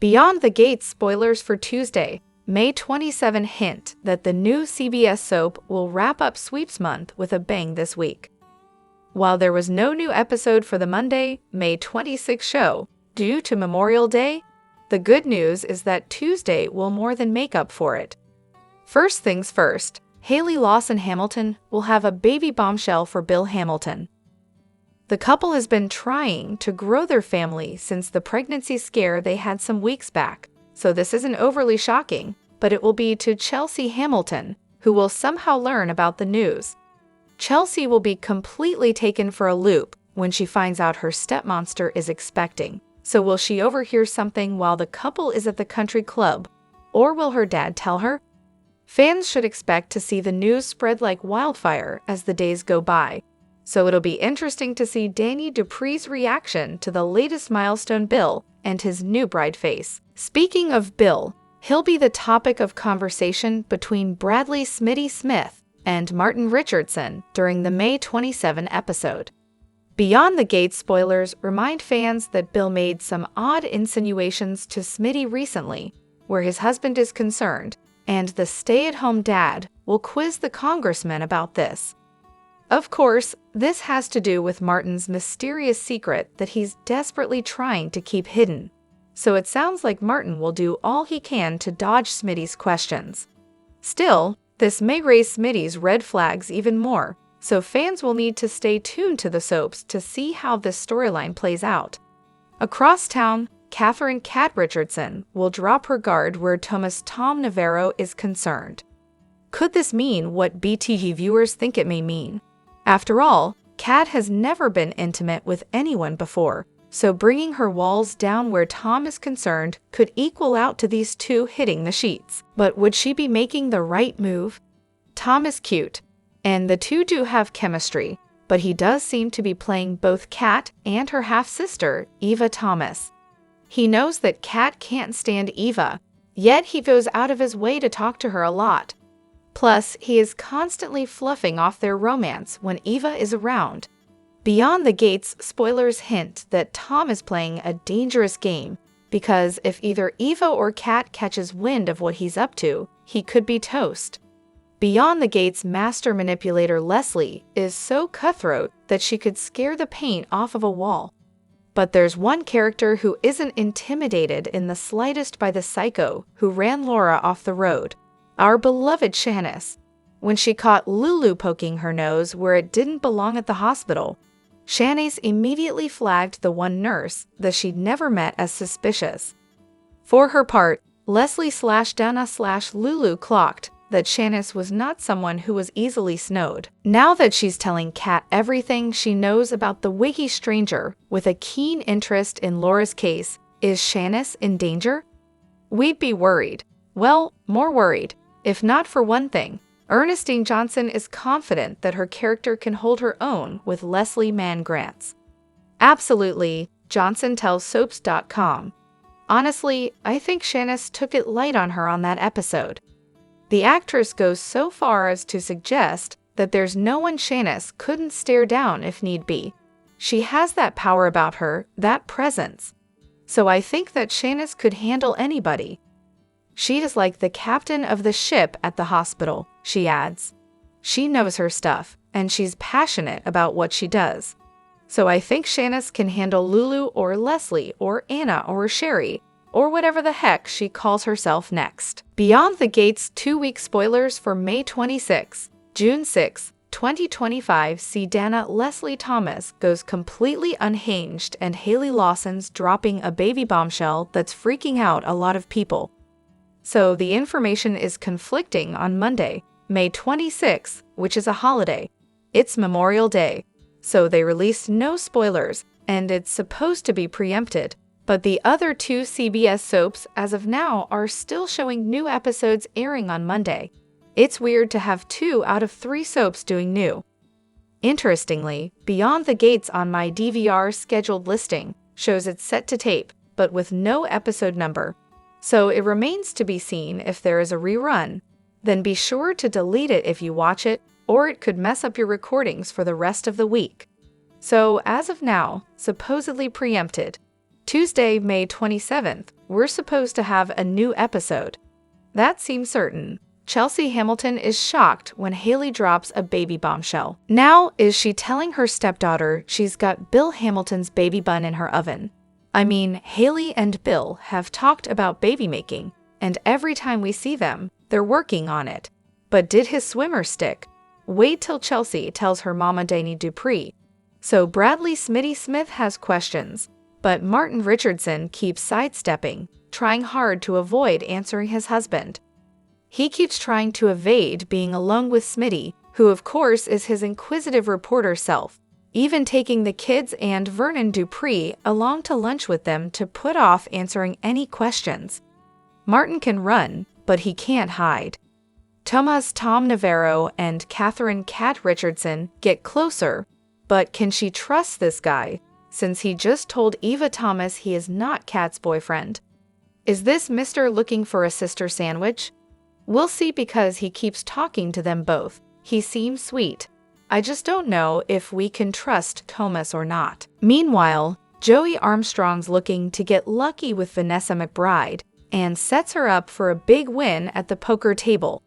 Beyond the Gates spoilers for Tuesday, May 27 hint that the new CBS soap will wrap up Sweeps Month with a bang this week. While there was no new episode for the Monday, May 26 show, due to Memorial Day, the good news is that Tuesday will more than make up for it. First things first, Hayley Hamilton will have a baby bombshell for Bill Hamilton. The couple has been trying to grow their family since the pregnancy scare they had some weeks back, so this isn't overly shocking, but it will be to Chelsea Hamilton, who will somehow learn about the news. Chelsea will be completely taken for a loop when she finds out her stepmonster is expecting. So will she overhear something while the couple is at the country club, or will her dad tell her? Fans should expect to see the news spread like wildfire as the days go by, so it'll be interesting to see Danny Dupree's reaction to the latest milestone Bill and his new bride face. Speaking of Bill, he'll be the topic of conversation between Bradley Smitty Smith and Martin Richardson during the May 27 episode. Beyond the Gates spoilers remind fans that Bill made some odd insinuations to Smitty recently, where his husband is concerned, and the stay-at-home dad will quiz the congressman about this. Of course, this has to do with Martin's mysterious secret that he's desperately trying to keep hidden, so it sounds like Martin will do all he can to dodge Smitty's questions. Still, this may raise Smitty's red flags even more, so fans will need to stay tuned to the soaps to see how this storyline plays out. Across town, Catherine Cat Richardson will drop her guard where Thomas Tom Navarro is concerned. Could this mean what BTV viewers think it may mean? After all, Cat has never been intimate with anyone before, so bringing her walls down where Tom is concerned could equal out to these two hitting the sheets. But would she be making the right move? Tom is cute, and the two do have chemistry, but he does seem to be playing both Kat and her half-sister, Eva Thomas. He knows that Kat can't stand Eva, yet he goes out of his way to talk to her a lot. Plus, he is constantly fluffing off their romance when Eva is around. Beyond the Gates spoilers hint that Tom is playing a dangerous game, because if either Eva or Kat catches wind of what he's up to, he could be toast. Beyond the Gates master manipulator Leslie is so cutthroat that she could scare the paint off of a wall. But there's one character who isn't intimidated in the slightest by the psycho who ran Laura off the road, our beloved Shanice. When she caught Lulu poking her nose where it didn't belong at the hospital, Shanice immediately flagged the one nurse that she'd never met as suspicious. For her part, Leslie/Dana/Lulu clocked that Shanice was not someone who was easily snowed. Now that she's telling Kat everything she knows about the wiggy stranger with a keen interest in Laura's case, is Shanice in danger? We'd be worried. Well, more worried. If not for one thing, Ernestine Johnson is confident that her character can hold her own with Leslie Mann Grants. Absolutely, Johnson tells Soaps.com. Honestly, I think Shanice took it light on her on that episode. The actress goes so far as to suggest that there's no one Shanice couldn't stare down if need be. She has that power about her, that presence. So I think that Shanice could handle anybody. She is like the captain of the ship at the hospital, she adds. She knows her stuff, and she's passionate about what she does. So I think Shanice can handle Lulu or Leslie or Anna or Sherry, or whatever the heck she calls herself next. Beyond the Gates 2-week spoilers for May 26, June 6, 2025 see Dana Leslie Thomas goes completely unhinged and Hayley Lawson's dropping a baby bombshell that's freaking out a lot of people. So the information is conflicting on Monday, May 26, which is a holiday. It's Memorial Day, so they released no spoilers, and it's supposed to be preempted. But the other two CBS soaps, as of now, are still showing new episodes airing on Monday. It's weird to have 2 out of 3 soaps doing new. Interestingly, Beyond the Gates on my DVR scheduled listing shows it's set to tape, but with no episode number. So it remains to be seen if there is a rerun. Then be sure to delete it if you watch it, or it could mess up your recordings for the rest of the week. So, as of now, supposedly preempted. Tuesday, May 27th, we're supposed to have a new episode. That seems certain. Chelsea Hamilton is shocked when Hayley drops a baby bombshell. Now, is she telling her stepdaughter she's got Bill Hamilton's baby bun in her oven? I mean, Hayley and Bill have talked about baby making, and every time we see them, they're working on it. But did his swimmer stick? Wait till Chelsea tells her mama Danny Dupree. So Bradley Smitty Smith has questions, but Martin Richardson keeps sidestepping, trying hard to avoid answering his husband. He keeps trying to evade being alone with Smitty, who of course is his inquisitive reporter self, even taking the kids and Vernon Dupree along to lunch with them to put off answering any questions. Martin can run, but he can't hide. Tom Navarro and Catherine Cat Richardson get closer, but can she trust this guy, since he just told Eva Thomas he is not Kat's boyfriend? Is this Mr. looking for a sister sandwich? We'll see, because he keeps talking to them both. He seems sweet. I just don't know if we can trust Thomas or not. Meanwhile, Joey Armstrong's looking to get lucky with Vanessa McBride and sets her up for a big win at the poker table.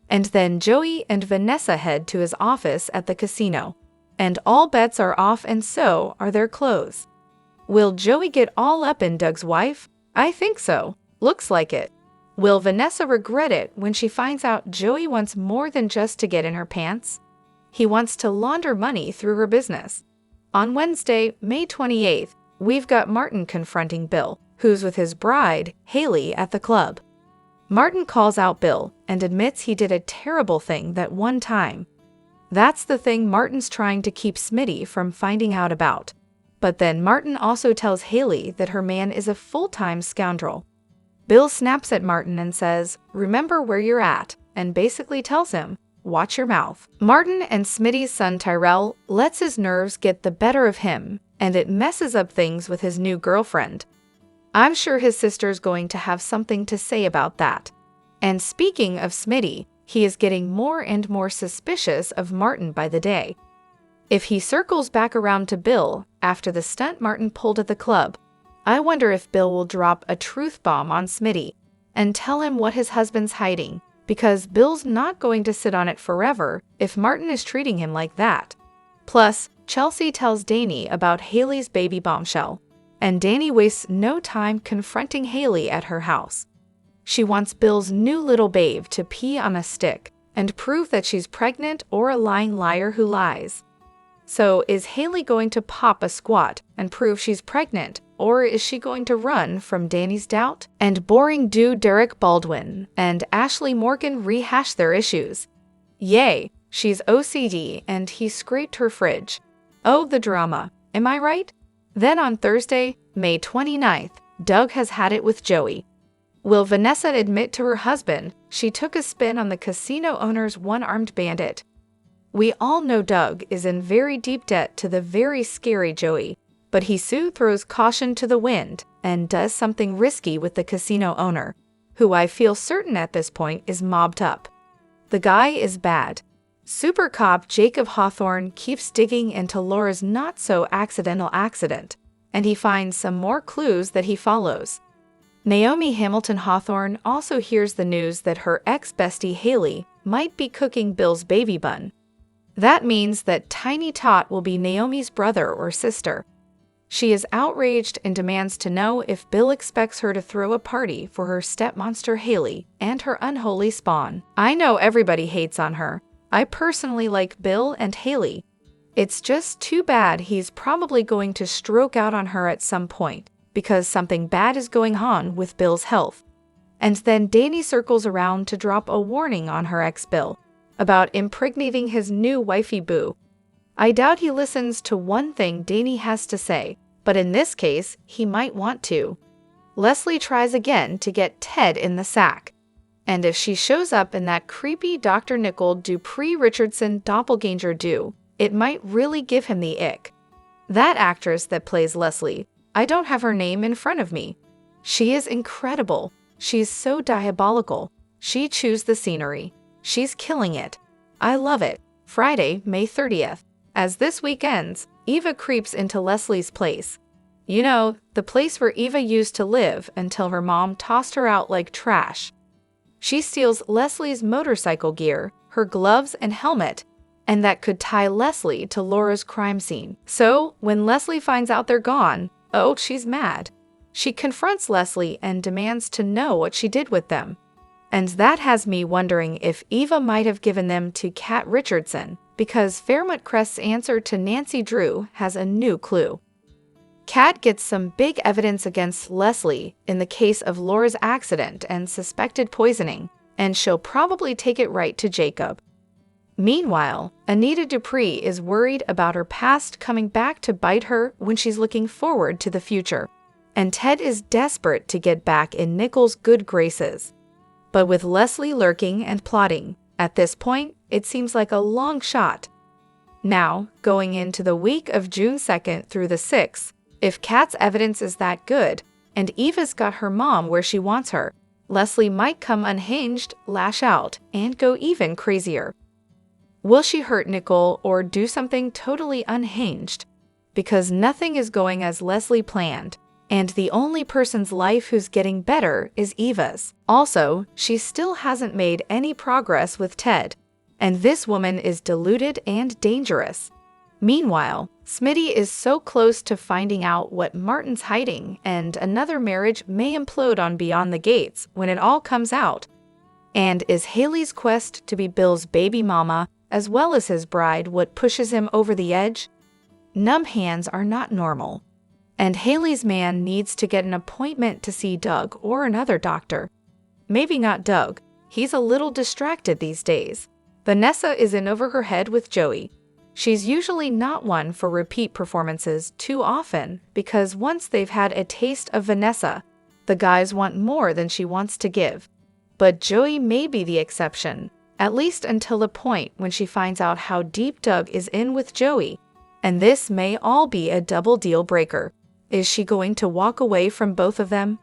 And then Joey and Vanessa head to his office at the casino. And all bets are off, and so are their clothes. Will Joey get all up in Doug's wife? I think so. Looks like it. Will Vanessa regret it when she finds out Joey wants more than just to get in her pants? He wants to launder money through her business. On Wednesday, May 28th, we've got Martin confronting Bill, who's with his bride, Hayley, at the club. Martin calls out Bill and admits he did a terrible thing that one time. That's the thing Martin's trying to keep Smitty from finding out about. But then Martin also tells Hayley that her man is a full-time scoundrel. Bill snaps at Martin and says, "Remember where you're at," and basically tells him, "Watch your mouth." Martin and Smitty's son Tyrell lets his nerves get the better of him, and it messes up things with his new girlfriend. I'm sure his sister's going to have something to say about that. And speaking of Smitty, he is getting more and more suspicious of Martin by the day. If he circles back around to Bill after the stunt Martin pulled at the club, I wonder if Bill will drop a truth bomb on Smitty and tell him what his husband's hiding, because Bill's not going to sit on it forever if Martin is treating him like that. Plus, Chelsea tells Danny about Hayley's baby bombshell, and Danny wastes no time confronting Hayley at her house. She wants Bill's new little babe to pee on a stick and prove that she's pregnant or a lying liar who lies. So is Hayley going to pop a squat and prove she's pregnant, or is she going to run from Danny's doubt? And boring dude Derek Baldwin and Ashley Morgan rehash their issues. Yay, she's OCD and he scraped her fridge. Oh, the drama, am I right? Then on Thursday, May 29th, Doug has had it with Joey. Will Vanessa admit to her husband she took a spin on the casino owner's one-armed bandit? We all know Doug is in very deep debt to the very scary Joey, but he soon throws caution to the wind and does something risky with the casino owner, who I feel certain at this point is mobbed up. The guy is bad. Super cop Jacob Hawthorne keeps digging into Laura's not-so-accidental accident, and he finds some more clues that he follows. Naomi Hamilton Hawthorne also hears the news that her ex-bestie Hayley might be cooking Bill's baby bun. That means that Tiny Tot will be Naomi's brother or sister. She is outraged and demands to know if Bill expects her to throw a party for her stepmonster Hayley and her unholy spawn. I know everybody hates on her. I personally like Bill and Hayley. It's just too bad he's probably going to stroke out on her at some point, because something bad is going on with Bill's health. And then Danny circles around to drop a warning on her ex-Bill about impregnating his new wifey boo. I doubt he listens to one thing Danny has to say, but in this case, he might want to. Leslie tries again to get Ted in the sack. And if she shows up in that creepy Dr. Nicole Dupree Richardson doppelganger do, it might really give him the ick. That actress that plays Leslie, I don't have her name in front of me. She is incredible. She's so diabolical. She chews the scenery. She's killing it. I love it. Friday, May 30th. As this week ends, Eva creeps into Leslie's place. You know, the place where Eva used to live until her mom tossed her out like trash. She steals Leslie's motorcycle gear, her gloves and helmet, and that could tie Leslie to Laura's crime scene. So, when Leslie finds out they're gone, oh, she's mad. She confronts Leslie and demands to know what she did with them. And that has me wondering if Eva might have given them to Kat Richardson, because Fairmont Crest's answer to Nancy Drew has a new clue. Kat gets some big evidence against Leslie in the case of Laura's accident and suspected poisoning, and she'll probably take it right to Jacob. Meanwhile, Anita Dupree is worried about her past coming back to bite her when she's looking forward to the future, and Ted is desperate to get back in Nichols' good graces. But with Leslie lurking and plotting, at this point, it seems like a long shot. Now, going into the week of June 2nd through the 6th, if Kat's evidence is that good, and Eva's got her mom where she wants her, Leslie might come unhinged, lash out, and go even crazier. Will she hurt Nicole or do something totally unhinged? Because nothing is going as Leslie planned, and the only person's life who's getting better is Eva's. Also, she still hasn't made any progress with Ted, and this woman is deluded and dangerous. Meanwhile, Smitty is so close to finding out what Martin's hiding, and another marriage may implode on Beyond the Gates when it all comes out. And is Hayley's quest to be Bill's baby mama, as well as his bride, what pushes him over the edge? Numb hands are not normal. And Hayley's man needs to get an appointment to see Doug or another doctor. Maybe not Doug. He's a little distracted these days. Vanessa is in over her head with Joey. She's usually not one for repeat performances too often because once they've had a taste of Vanessa, the guys want more than she wants to give. But Joey may be the exception, at least until the point when she finds out how deep Doug is in with Joey. And this may all be a double deal breaker. Is she going to walk away from both of them?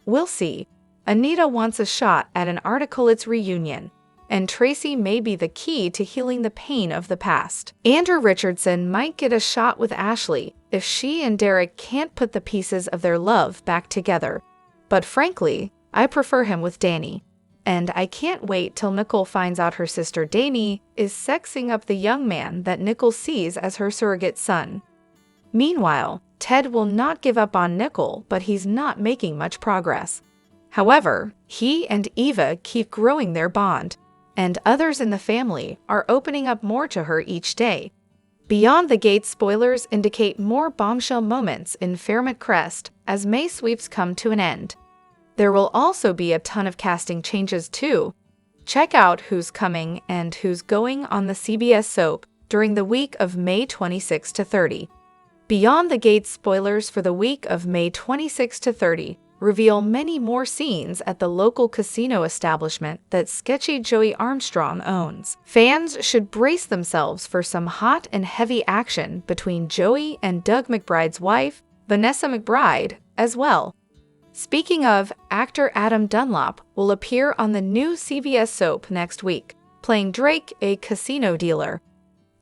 We'll see. Anita wants a shot at an Articulates reunion, and Tracy may be the key to healing the pain of the past. Andrew Richardson might get a shot with Ashley if she and Derek can't put the pieces of their love back together. But frankly, I prefer him with Danny. And I can't wait till Nicole finds out her sister Danny is sexing up the young man that Nicole sees as her surrogate son. Meanwhile, Ted will not give up on Nicole, but he's not making much progress. However, he and Eva keep growing their bond, and others in the family are opening up more to her each day. Beyond the Gates spoilers indicate more bombshell moments in Fairmont Crest as May sweeps come to an end. There will also be a ton of casting changes too. Check out who's coming and who's going on the CBS soap during the week of May 26 to 30. Beyond the Gates spoilers for the week of May 26 to 30 reveal many more scenes at the local casino establishment that sketchy Joey Armstrong owns. Fans should brace themselves for some hot and heavy action between Joey and Doug McBride's wife, Vanessa McBride, as well. Speaking of, actor Adam Dunlop will appear on the new CBS soap next week, playing Drake, a casino dealer.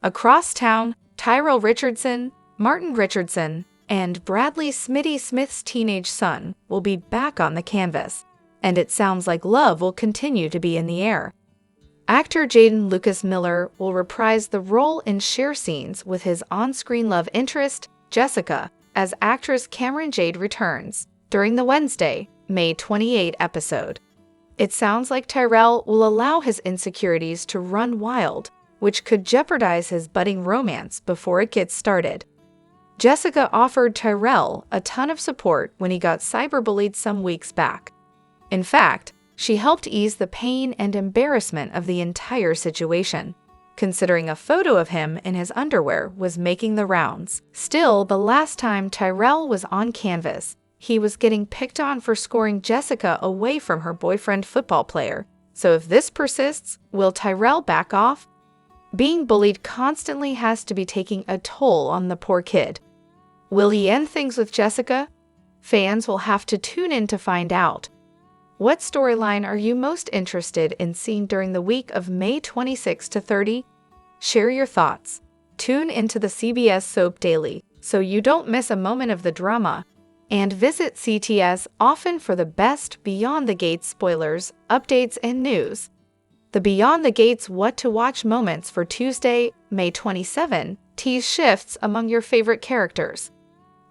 Across town, Tyrell Richardson, Martin Richardson, and Bradley Smitty Smith's teenage son will be back on the canvas, and it sounds like love will continue to be in the air. Actor Jaden Lucas Miller will reprise the role in share scenes with his on-screen love interest, Jessica, as actress Cameron Jade returns during the Wednesday, May 28 episode. It sounds like Tyrell will allow his insecurities to run wild, which could jeopardize his budding romance before it gets started. Jessica offered Tyrell a ton of support when he got cyberbullied some weeks back. In fact, she helped ease the pain and embarrassment of the entire situation, considering a photo of him in his underwear was making the rounds. Still, the last time Tyrell was on canvas, he was getting picked on for scoring Jessica away from her boyfriend football player. So if this persists, will Tyrell back off? Being bullied constantly has to be taking a toll on the poor kid. Will he end things with Jessica? Fans will have to tune in to find out. What storyline are you most interested in seeing during the week of May 26 to 30? Share your thoughts. Tune into the CBS Soap Daily so you don't miss a moment of the drama. And visit CTS often for the best Beyond the Gates spoilers, updates, and news. The Beyond the Gates What to Watch moments for Tuesday, May 27, tease shifts among your favorite characters.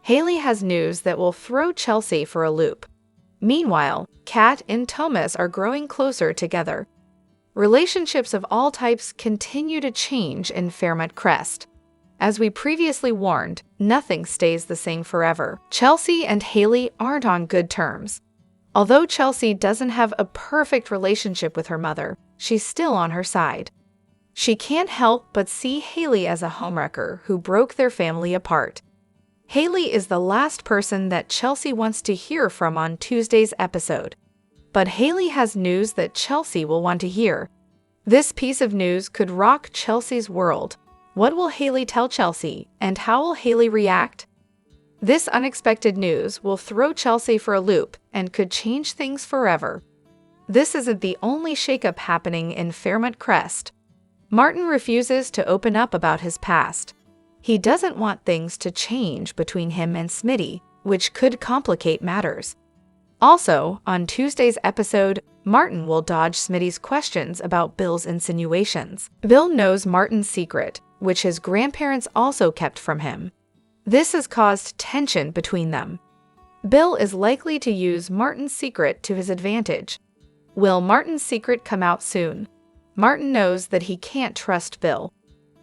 Hayley has news that will throw Chelsea for a loop. Meanwhile, Kat and Thomas are growing closer together. Relationships of all types continue to change in Fairmont Crest. As we previously warned, nothing stays the same forever. Chelsea and Hayley aren't on good terms. Although Chelsea doesn't have a perfect relationship with her mother, she's still on her side. She can't help but see Hayley as a homewrecker who broke their family apart. Hayley is the last person that Chelsea wants to hear from on Tuesday's episode. But Hayley has news that Chelsea will want to hear. This piece of news could rock Chelsea's world. What will Hayley tell Chelsea, and how will Hayley react? This unexpected news will throw Chelsea for a loop and could change things forever. This isn't the only shakeup happening in Fairmont Crest. Martin refuses to open up about his past. He doesn't want things to change between him and Smitty, which could complicate matters. Also, on Tuesday's episode, Martin will dodge Smitty's questions about Bill's insinuations. Bill knows Martin's secret, which his grandparents also kept from him. This has caused tension between them. Bill is likely to use Martin's secret to his advantage. Will Martin's secret come out soon? Martin knows that he can't trust Bill.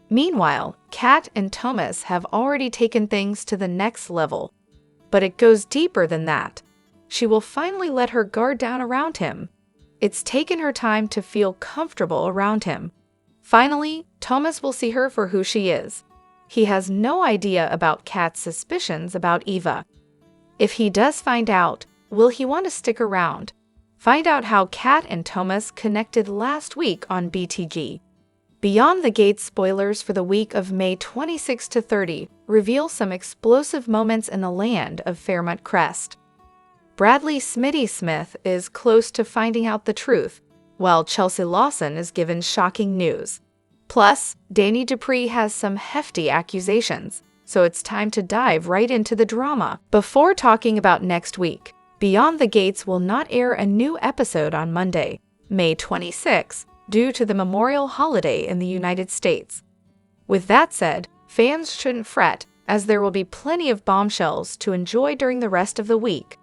Meanwhile, Kat and Thomas have already taken things to the next level. But it goes deeper than that. She will finally let her guard down around him. It's taken her time to feel comfortable around him. Finally, Thomas will see her for who she is. He has no idea about Kat's suspicions about Eva. If he does find out, will he want to stick around? Find out how Kat and Thomas connected last week on BTG. Beyond the Gates spoilers for the week of May 26 to 30 reveal some explosive moments in the land of Fairmont Crest. Bradley Smitty Smith is close to finding out the truth, while Chelsea Lawson is given shocking news. Plus, Danny Dupree has some hefty accusations, so it's time to dive right into the drama. Before talking about next week, Beyond the Gates will not air a new episode on Monday, May 26, due to the Memorial holiday in the United States. With that said, fans shouldn't fret, as there will be plenty of bombshells to enjoy during the rest of the week.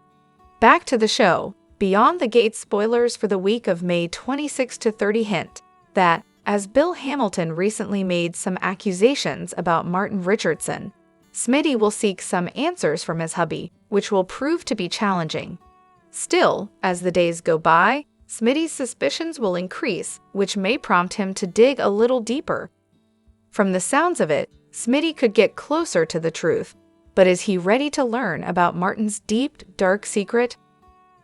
Back to the show, Beyond the Gates spoilers for the week of May 26 to 30 hint that, as Bill Hamilton recently made some accusations about Martin Richardson, Smitty will seek some answers from his hubby, which will prove to be challenging. Still, as the days go by, Smitty's suspicions will increase, which may prompt him to dig a little deeper. From the sounds of it, Smitty could get closer to the truth, but is he ready to learn about Martin's deep, dark secret?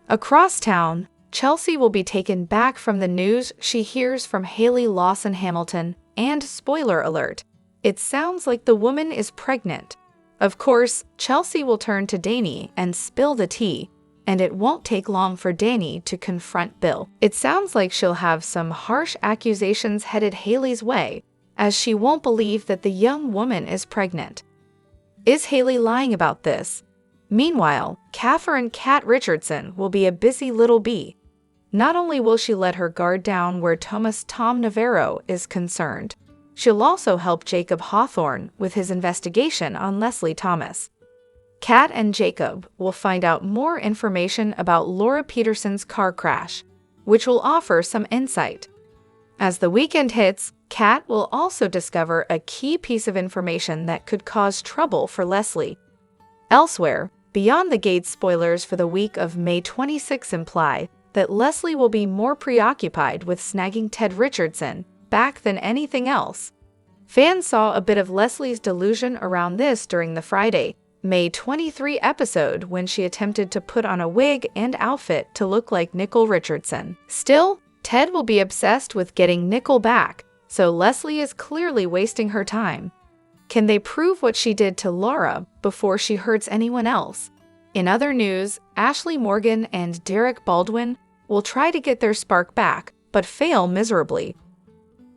Across town, Chelsea will be taken back from the news she hears from Hayley Lawson Hamilton, and spoiler alert, it sounds like the woman is pregnant. Of course, Chelsea will turn to Danny and spill the tea, and it won't take long for Danny to confront Bill. It sounds like she'll have some harsh accusations headed Hayley's way, as she won't believe that the young woman is pregnant. Is Hayley lying about this? Meanwhile, Catherine Kat Richardson will be a busy little bee. Not only will she let her guard down where Thomas Tom Navarro is concerned, she'll also help Jacob Hawthorne with his investigation on Leslie Thomas. Kat and Jacob will find out more information about Laura Peterson's car crash, which will offer some insight. As the weekend hits, Kat will also discover a key piece of information that could cause trouble for Leslie. Elsewhere, Beyond the Gates spoilers for the week of May 26 imply that Leslie will be more preoccupied with snagging Ted Richardson back than anything else. Fans saw a bit of Leslie's delusion around this during the Friday, May 23 episode when she attempted to put on a wig and outfit to look like Nicole Richardson. Still, Ted will be obsessed with getting Nicole back, so Leslie is clearly wasting her time. Can they prove what she did to Laura before she hurts anyone else? In other news, Ashley Morgan and Derek Baldwin will try to get their spark back, but fail miserably.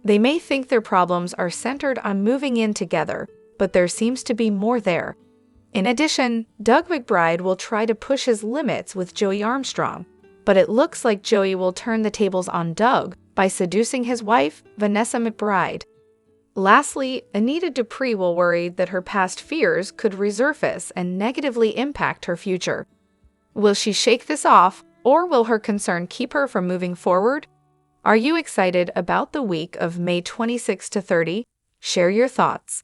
They may think their problems are centered on moving in together, but there seems to be more there. In addition, Doug McBride will try to push his limits with Joey Armstrong, but it looks like Joey will turn the tables on Doug by seducing his wife, Vanessa McBride. Lastly, Anita Dupree will worry that her past fears could resurface and negatively impact her future. Will she shake this off, or will her concern keep her from moving forward? Are you excited about the week of May 26 to 30? Share your thoughts.